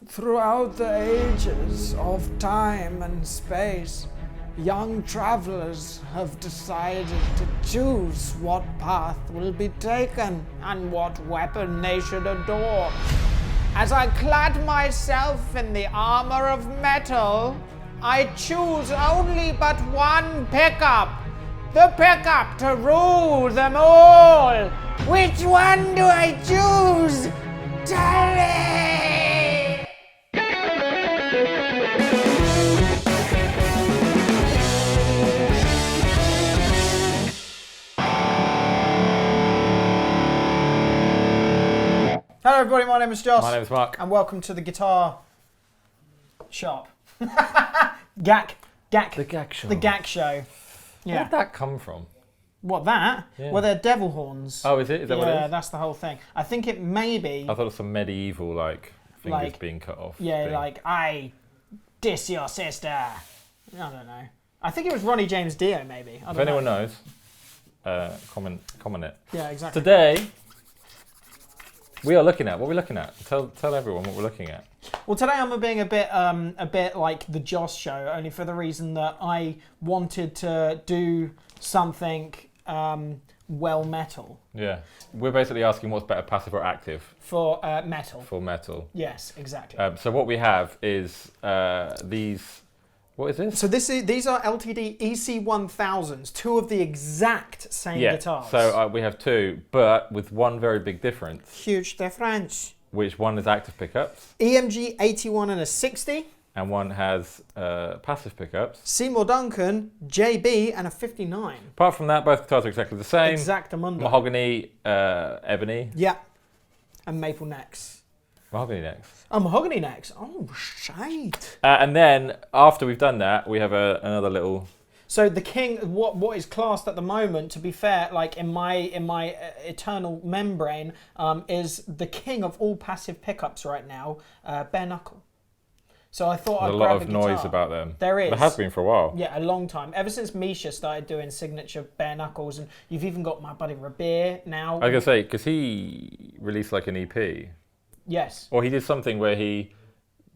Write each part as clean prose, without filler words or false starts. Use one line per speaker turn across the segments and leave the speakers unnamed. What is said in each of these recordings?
Throughout the ages of time and space, young travelers have decided to choose what path will be taken and what weapon they should adore. As I clad myself in the armor of metal, I choose only but one pickup. The pickup to rule them all. Which one do I choose? Tell me! Hello everybody, my name is Josh.
My name is Mark.
And welcome to the Guitar Shop. Gack.
The Gag Show.
The Gack Show.
Where did that come from?
What, that?
Yeah.
Well, they're devil horns.
Oh, is it? Is that what it is?
Yeah, that's the whole thing. I think it may be...
I thought it was some medieval, fingers
Like-
being cut off.
Yeah,
thing.
like, I diss your sister. I don't know. I think it was Ronnie James Dio, maybe. I
If
don't
anyone
know.
knows, comment it.
Yeah, exactly.
Today, we are looking at, what are we looking at? Tell everyone what we're looking at.
Well, today I'm being a bit like the Joss Show, only for the reason that I wanted to do something well metal
Yeah. We're basically asking what's better, passive or active
for metal.
for metal.
Yes, exactly.
So what we have is these, what is this?
So these are LTD EC1000s, two of the exact same guitars.
So we have two, but with one very big difference.
Huge difference.
Which one is active pickups,
EMG 81 and a 60.
and one has passive pickups.
Seymour Duncan JB and a 59.
Apart from that, both guitars are exactly the same.
Exactamundo.
Mahogany, ebony.
Yeah. And maple necks.
Mahogany necks.
Oh, mahogany necks. Oh, shite.
And then, after we've done that, we have another little...
So the king, what is classed at the moment, to be fair, like in my eternal membrane, is the king of all passive pickups right now, bare knuckle. So I thought
There's
I'd
a lot
grab
of
a
noise
guitar.
about them.
There is.
There has been for a while.
Yeah, a long time. Ever since Misha started doing signature bare knuckles, and you've even got my buddy Rabir now.
I was going to say, because he released like an EP.
Yes.
Or he did something where he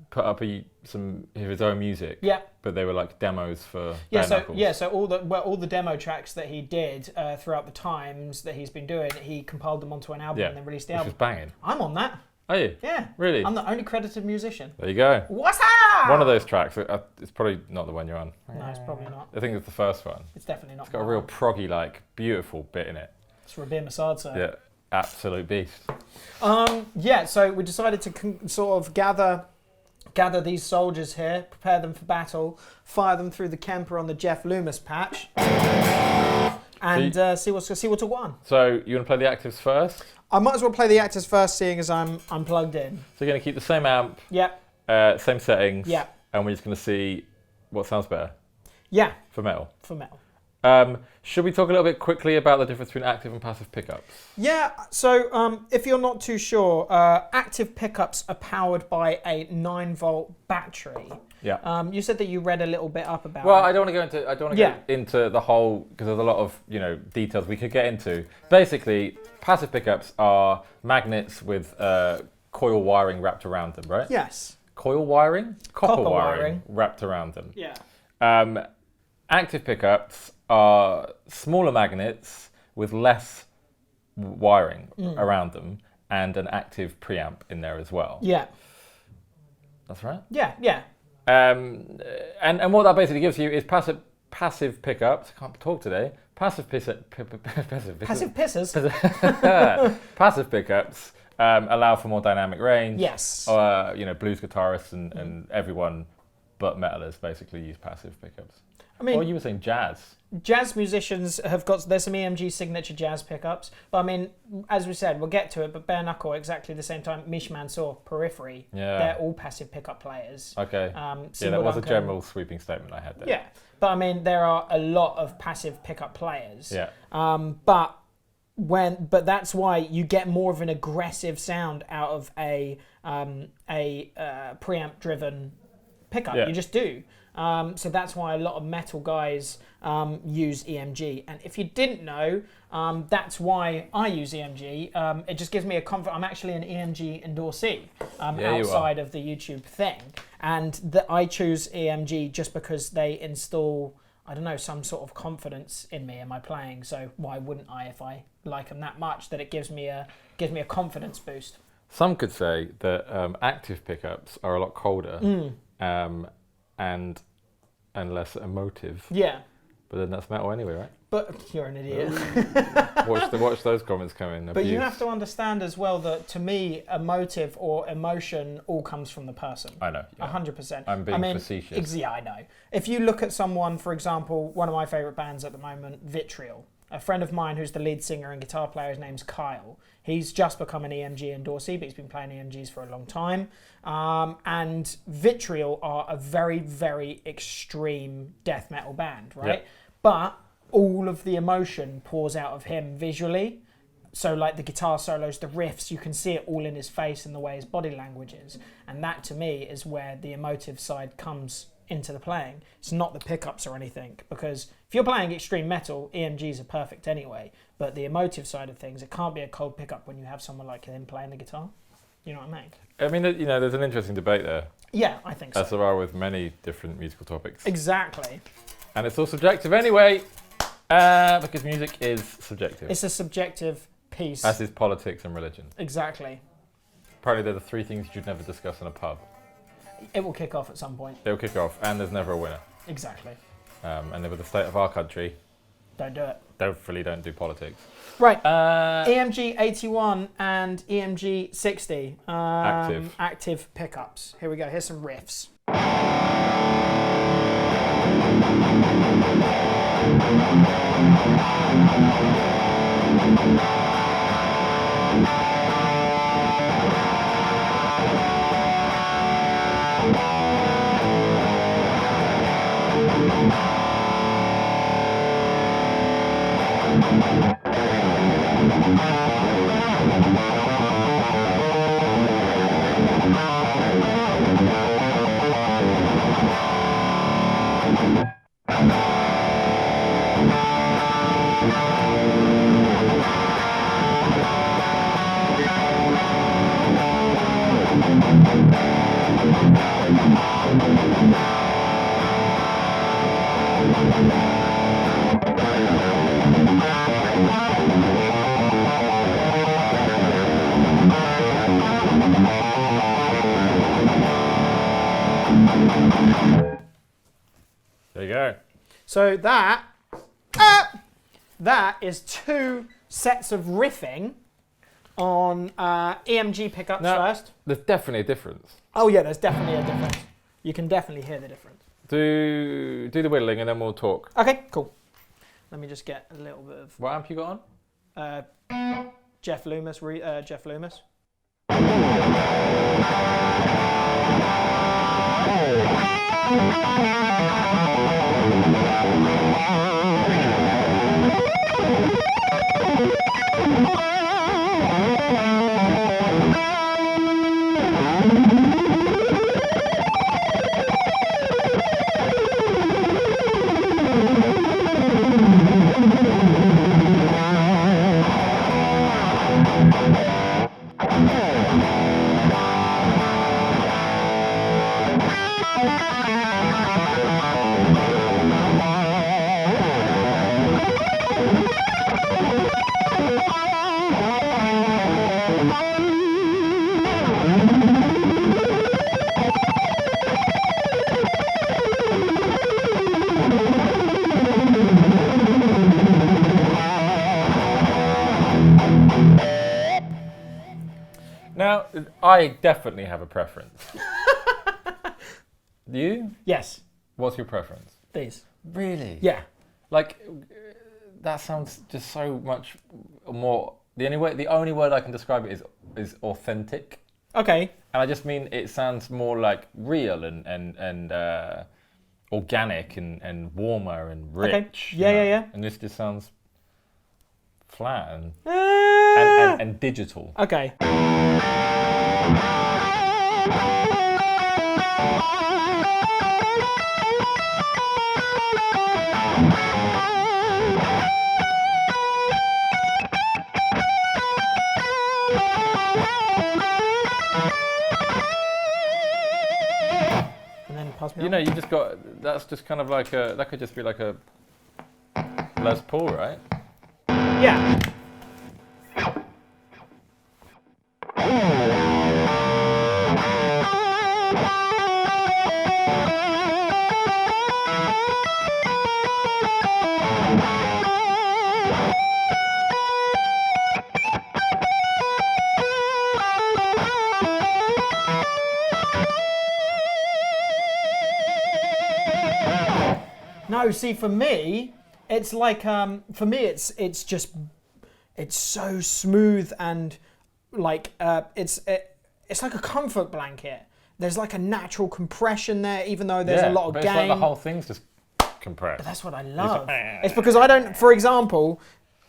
put up some of his own music.
Yeah.
But they were like demos for
Yeah,
bare knuckles.
so all the demo tracks that he did throughout the times that he's been doing, he compiled them onto an album and then released the
which
album.
was banging.
I'm on that.
Are you?
Yeah.
Really?
I'm the only credited musician.
There you go.
What's up?
One of those tracks, it's probably not the one you're on.
No, it's probably not.
I think it's the first one.
It's definitely not.
It's got a real proggy, beautiful bit in it.
It's Rabir Masad, sir.
Yeah, absolute beast.
Yeah, so we decided to sort of gather these soldiers here, prepare them for battle, fire them through the Kemper on the Jeff Loomis patch, and see what's what one.
So you want to play the actives first?
I might as well play the actors first, seeing as I'm plugged in.
So you're going to keep the same amp,
Yep.
same settings,
Yeah.
and we're just going to see what sounds better
Yeah,
for metal.
for metal.
Should we talk a little bit quickly about the difference between active and passive pickups?
Yeah, so if you're not too sure, active pickups are powered by a 9-volt battery.
Yeah.
You said that you read a little bit up about
Well,
it.
I don't want to go into the whole, because there's a lot of details we could get into. Basically, passive pickups are magnets with coil wiring wrapped around them, right?
Yes.
Coil wiring? Copper wiring
wiring.
wrapped around them.
Yeah.
Active pickups are smaller magnets with less wiring around them and an active preamp in there as well.
Yeah.
That's right.
Yeah, yeah.
And what that basically gives you is passive pickups. I can't talk today. Passive pissers. Passive pickups allow for more dynamic range.
Yes.
Blues guitarists and everyone but metalers basically use passive pickups.
I mean,
or you were saying jazz.
Jazz musicians have got, there's some EMG signature jazz pickups, but I mean, as we said, we'll get to it, but bare knuckle, exactly the same time, Mish Mansour, Periphery, they're all passive pickup players.
Okay. That was a general sweeping statement I had there.
Yeah, but I mean, there are a lot of passive pickup players.
Yeah.
But that's why you get more of an aggressive sound out of a preamp driven
pickup.
Yeah.
You just do. So that's why a lot of metal guys use EMG. And if you didn't know, that's why I use EMG. It just gives me a comfort. I'm actually an EMG endorsee outside of the YouTube thing. And I choose EMG just because they install, I don't know, some sort of confidence in me in my playing. So why wouldn't I if I like them that much, that it gives me a confidence boost.
Some could say that active pickups are a lot colder and less emotive.
Yeah.
But then that's metal anyway, right?
But you're an idiot.
Watch those comments come in.
But you have to understand as well that, to me, emotive or emotion all comes from the person.
I know.
100%.
I'm being facetious.
Yeah, I know. If you look at someone, for example, one of my favourite bands at the moment, Vitriol. A friend of mine who's the lead singer and guitar player, his name's Kyle. He's just become an EMG endorsee, but he's been playing EMGs for a long time. And Vitriol are a very, very extreme death metal band, right?
Yep.
But all of the emotion pours out of him visually. So like the guitar solos, the riffs, you can see it all in his face and the way his body language is. And that, to me, is where the emotive side comes into the playing. It's not the pickups or anything, because if you're playing extreme metal, EMGs are perfect anyway, but the emotive side of things, it can't be a cold pickup when you have someone like him playing the guitar. You know what I mean?
I mean, there's an interesting debate there.
Yeah, I think so.
As there are with many different musical topics.
Exactly.
And it's all subjective anyway, because music is subjective.
It's a subjective piece.
As is politics and religion.
Exactly.
Apparently they're the three things you'd never discuss in a pub.
It will kick off at some point.
They'll kick off, and there's never a winner.
Exactly.
And with the state of our country,
Don't do it.
definitely don't do politics.
Right. EMG 81 and EMG 60. Active pickups. Here we go. Here's some riffs.
There you go.
So that is two sets of riffing on EMG pickups first.
There's definitely a difference.
Oh yeah, there's definitely a difference. You can definitely hear the difference.
Do the whittling and then we'll talk.
Okay, cool. Let me just get a little bit of
What amp you got on?
Jeff Loomis. Jeff Loomis.
Now, I definitely have a preference. You?
Yes,
What's your preference?
these.
Really?
Yeah.
Like, that sounds just so much more. The only word I can describe it is authentic.
Okay.
And I just mean it sounds more like real and organic and warmer and rich.
Okay. Yeah.
And this just sounds flat and
Ah!
and digital.
Okay. then pass me
You
on.
know, you just got. That's just kind of like a. That could just be like a Les Paul, right?
Yeah. No, see, for me, it's like it's just it's so smooth and like it's like a comfort blanket. There's like a natural compression there, even though there's a lot of
but
gain.
It's like the whole thing's just compressed.
But that's what I love. It's because I don't. For example,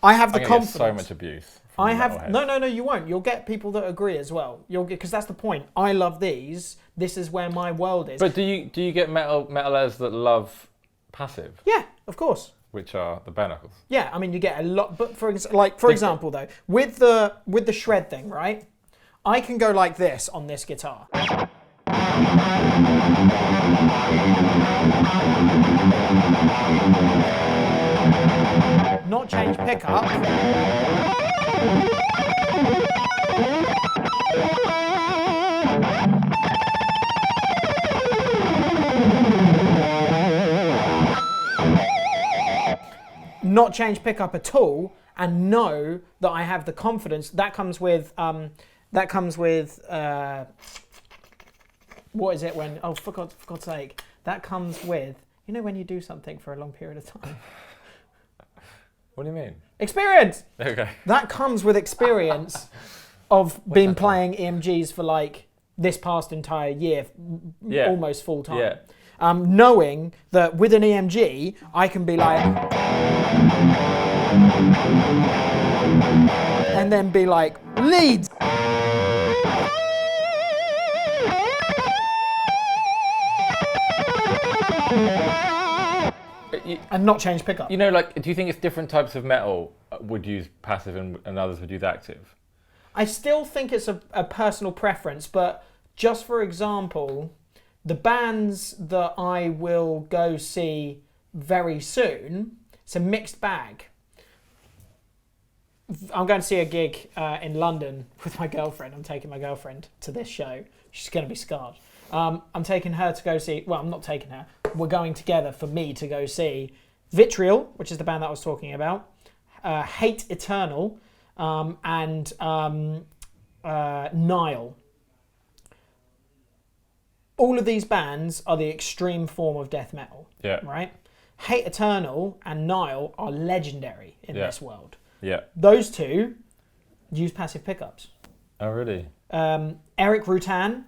I have the
I'm gonna
confidence.
get so much abuse.
I have no. You won't. You'll get people that agree as well. You'll get because that's the point. I love these. This is where my world is.
But do you get metalheads that love passive,
Yeah, of course.
which are the bare knuckles?
Yeah, I mean you get a lot. But for example though, with the shred thing, right? I can go like this on this guitar. Not change pickup. Not change pickup at all, and know that I have the confidence. That comes with what is it when? Oh, for God's sake! That comes with when you do something for a long period of time.
What do you mean?
Experience.
Okay.
That comes with experience of been playing EMGs for like this past entire year, almost full time.
Yeah.
Knowing that with an EMG, I can be like, and then be like, leads. And not change pickup.
Do you think it's different types of metal would use passive and others would use active?
I still think it's a personal preference, but just for example, the bands that I will go see very soon, it's a mixed bag. I'm going to see a gig in London with my girlfriend. I'm taking my girlfriend to this show. She's going to be scarred. I'm taking her to go see, well, I'm not taking her. We're going together for me to go see Vitriol, which is the band that I was talking about, Hate Eternal, and Nile. All of these bands are the extreme form of death metal.
Yeah.
Right? Hate Eternal and Nile are legendary in this world.
Yeah.
Those two use passive pickups.
Oh, really?
Eric Rutan,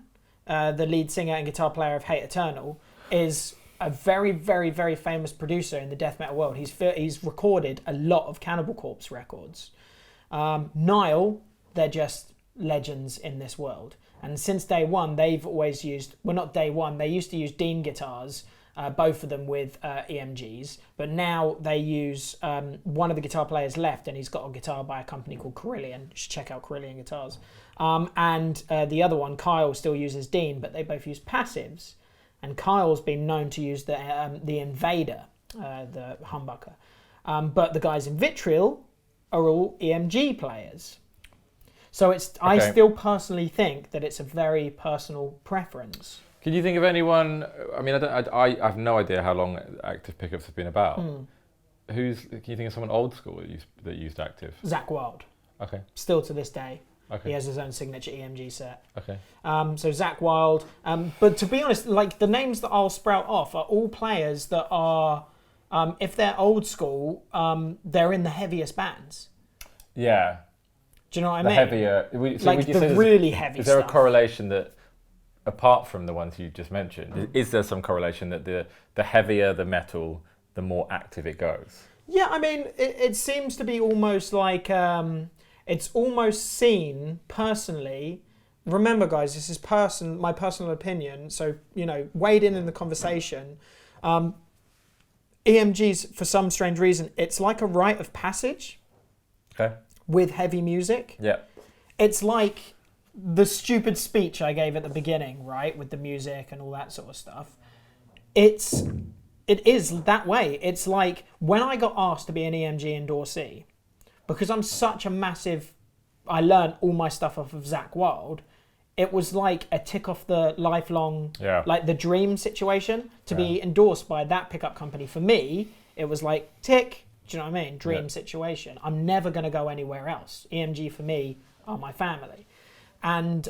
the lead singer and guitar player of Hate Eternal, is a very, very, very famous producer in the death metal world. He's recorded a lot of Cannibal Corpse records. Nile, they're just legends in this world. And since day one, they've always used, well, not day one, they used to use Dean guitars, both of them with EMGs, but now they use, one of the guitar players left and he's got a guitar by a company called Carillion. You should check out Carillion guitars. And the other one, Kyle, still uses Dean, but they both use passives. And Kyle's been known to use the Invader, the humbucker. But the guys in Vitriol are all EMG players. So I still personally think that it's a very personal preference.
Can you think of anyone? I mean, I have no idea how long active pickups have been about. Can you think of someone old school that used active?
Zakk Wylde.
Okay.
Still to this day.
Okay.
He has his own signature EMG set.
Okay.
So Zakk Wylde. But to be honest, like the names that I'll sprout off are all players that are, if they're old school, they're in the heaviest bands.
Yeah.
Do you know what I
the
mean?
Heavier,
like the really heavy
stuff. Is there
stuff.
a correlation that, apart from the ones you just mentioned, is there some correlation that the heavier the metal, the more active it goes?
Yeah, I mean, it seems to be almost like, it's almost seen personally. Remember, guys, this is my personal opinion. So, wade in the conversation. EMGs, for some strange reason, it's like a rite of passage.
Okay.
With heavy music.
Yeah.
It's like the stupid speech I gave at the beginning, right, with the music and all that sort of stuff, it is that way. It's like when I got asked to be an EMG endorsee, because I'm such a massive, I learned all my stuff off of Zach Wild. It was like a tick off the lifelong, like the dream situation to be endorsed by that pickup company. For me, it was like tick. Do you know what I mean? Dream situation. I'm never going to go anywhere else. EMG for me are my family. And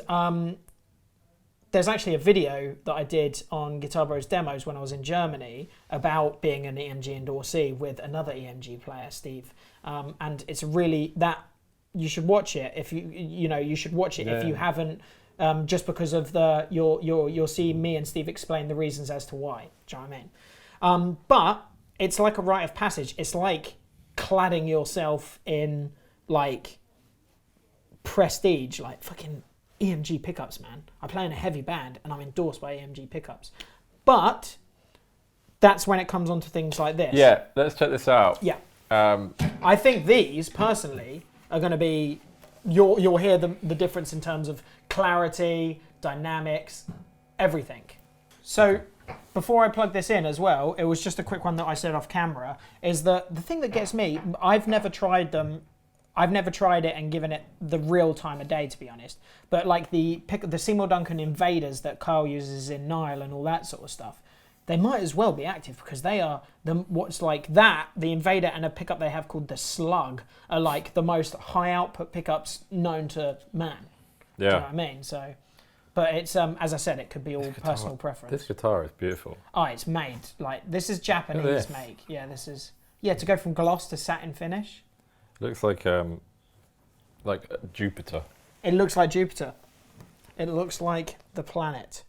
there's actually a video that I did on Guitar Bros demos when I was in Germany about being an EMG endorsee with another EMG player, Steve. And it's really that you should watch it if you should watch it if you haven't. Just because of you'll see me and Steve explain the reasons as to why. Do you know what I mean? But it's like a rite of passage. It's like cladding yourself in like prestige, like fucking EMG pickups, man. I play in a heavy band and I'm endorsed by EMG pickups. But that's when it comes on to things like this.
Yeah, let's check this out.
Yeah. I think these personally are going to be. You'll hear the difference in terms of clarity, dynamics, everything. So before I plug this in as well, it was just a quick one that I said off camera, is that the thing that gets me, I've never tried them. I've never tried it and given it the real time of day, to be honest. But like the Seymour Duncan Invaders that Kyle uses in Nile and all that sort of stuff, they might as well be active because they are what's like that. The Invader and a pickup they have called the Slug are like the most high output pickups known to man. Yeah. Do you know what I mean? So, but it's as I said, it could be all personal preference.
This guitar is beautiful.
Oh, it's made like this is Japanese make. Yeah, this is to go from gloss to satin finish.
Looks like Jupiter.
It looks like Jupiter. It looks like the planet.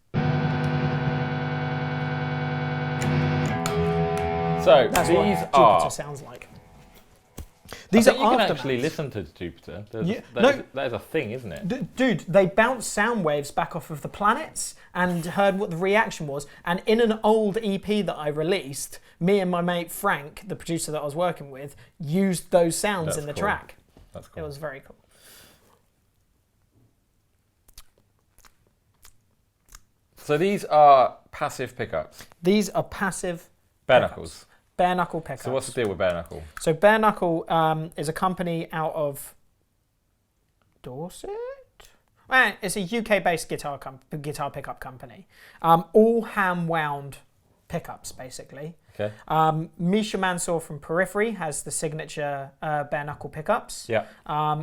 So
That's
these
what
are.
Jupiter sounds like. These are
you can
aftermaths.
actually listen to Jupiter. That is a thing, isn't it?
Dude, they bounced sound waves back off of the planets and heard what the reaction was. And in an old EP that I released, me and my mate Frank, the producer that I was working with, used those sounds in the track.
That's cool.
It was very cool.
So these are passive pickups.
These are passive
Bare
pickups.
knuckles.
Bare knuckle pickups.
So what's the deal with Bare Knuckle?
So Bare Knuckle is a company out of Dorset. Well, it's a UK-based guitar pickup company. All ham-wound pickups, basically.
Okay.
Misha Mansour from Periphery has the signature Bare Knuckle pickups.
Yeah.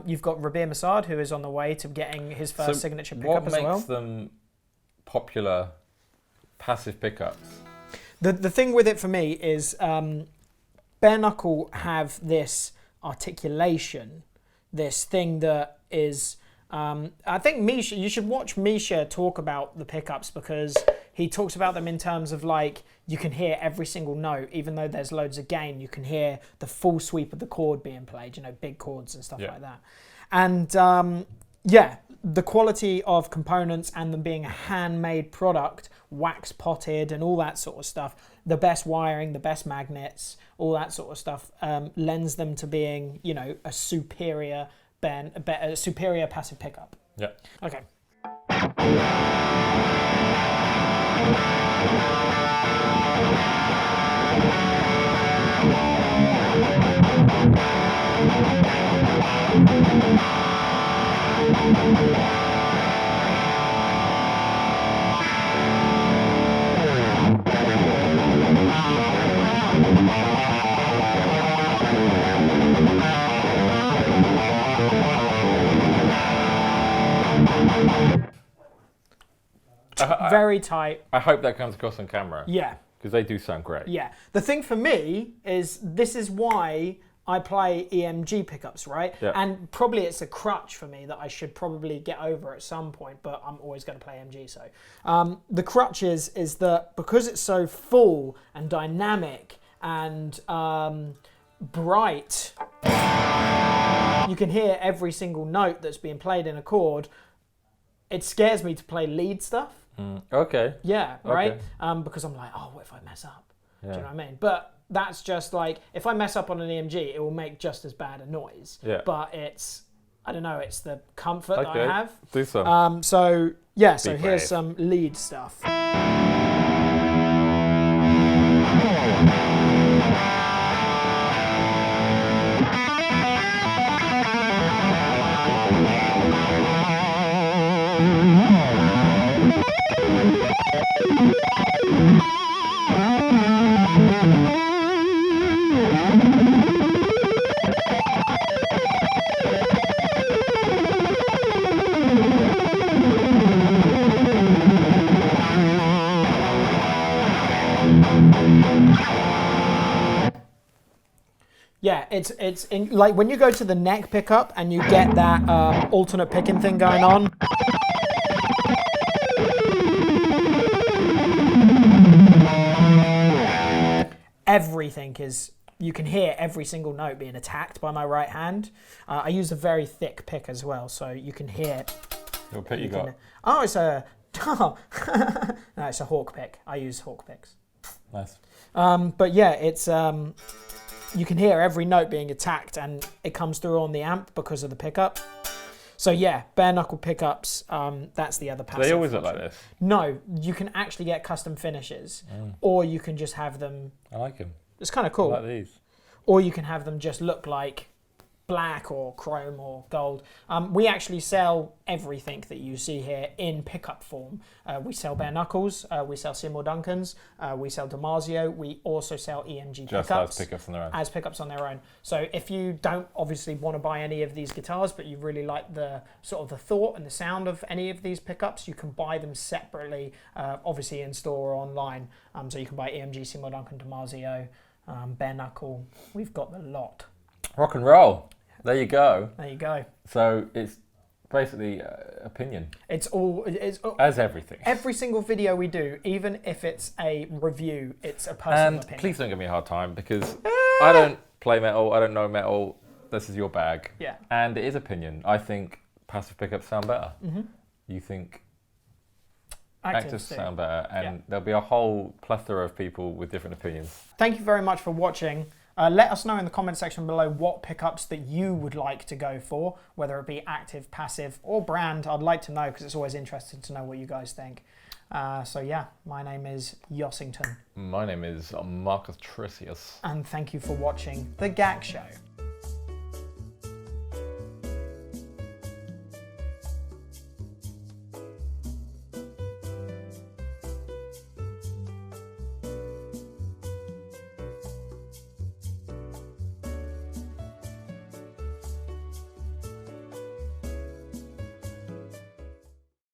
You've got Rabir Massad, who is on the way to getting his first signature pickup as well.
What makes them popular passive pickups?
The thing with it for me is Bare Knuckle have this articulation, this thing that is... I think Misha, you should watch Misha talk about the pickups because he talks about them in terms of like, you can hear every single note, even though there's loads of gain, you can hear the full sweep of the chord being played, big chords and stuff like that. And the quality of components and them being a handmade product, wax potted and all that sort of stuff, the best wiring, the best magnets, all that sort of stuff lends them to being, a superior passive pickup.
Yeah.
Okay. Very tight.
I hope that comes across on camera.
Yeah.
Because they do sound great.
Yeah. The thing for me is this is why I play EMG pickups, right?
Yeah.
And probably it's a crutch for me that I should probably get over at some point, but I'm always going to play EMG. So the crutch is that because it's so full and dynamic and bright, you can hear every single note that's being played in a chord. It scares me to play lead stuff.
Okay.
Yeah, right? Okay. Because I'm like, what if I mess up? Yeah. Do you know what I mean? But that's just like, if I mess up on an EMG, it will make just as bad a noise.
Yeah.
But it's I don't know, it's the comfort that I have.
Do some.
So here's
brave.
some lead stuff. Yeah, it's in, like when you go to the neck pickup and you get that alternate picking thing going on. Everything is, you can hear every single note being attacked by my right hand. I use a very thick pick as well, so you can hear.
What pick you got?
Oh, it's a no, it's a hawk pick. I use hawk picks.
Nice.
But yeah, it's you can hear every note being attacked, and it comes through on the amp because of the pickup. So yeah, bare knuckle pickups. That's the other passive.
They always look like this.
No, you can actually get custom finishes, or you can just have them.
I like them.
It's kind of cool.
I like these.
Or you can have them just look like black or chrome or gold. We actually sell everything that you see here in pickup form. We sell bare knuckles, we sell Seymour Duncans, we sell DiMarzio, we also sell EMG
Just
pickups.
as pickups on their own.
As pickups on their own. So if you don't obviously want to buy any of these guitars, but you really like the sort of the thought and the sound of any of these pickups, you can buy them separately, obviously in store or online. So you can buy EMG, Seymour Duncan, DiMarzio, bare knuckle. We've got the lot.
Rock and roll. There you go.
There you go.
So it's basically opinion.
It's
As everything.
Every single video we do, even if it's a review, it's a personal
And
opinion.
please don't give me a hard time because I don't play metal, I don't know metal. This is your bag.
Yeah.
And it is opinion. I think passive pickups sound better.
Mm-hmm.
You think
Actives
actives
do.
sound better, and
Yeah.
there'll be a whole plethora of people with different opinions.
Thank you very much for watching. Let us know in the comment section below what pickups that you would like to go for, whether it be active, passive, or brand. I'd like to know because it's always interesting to know what you guys think. So yeah, my name is Yossington.
My name is Marcus Tricius.
And thank you for watching The GAC Show.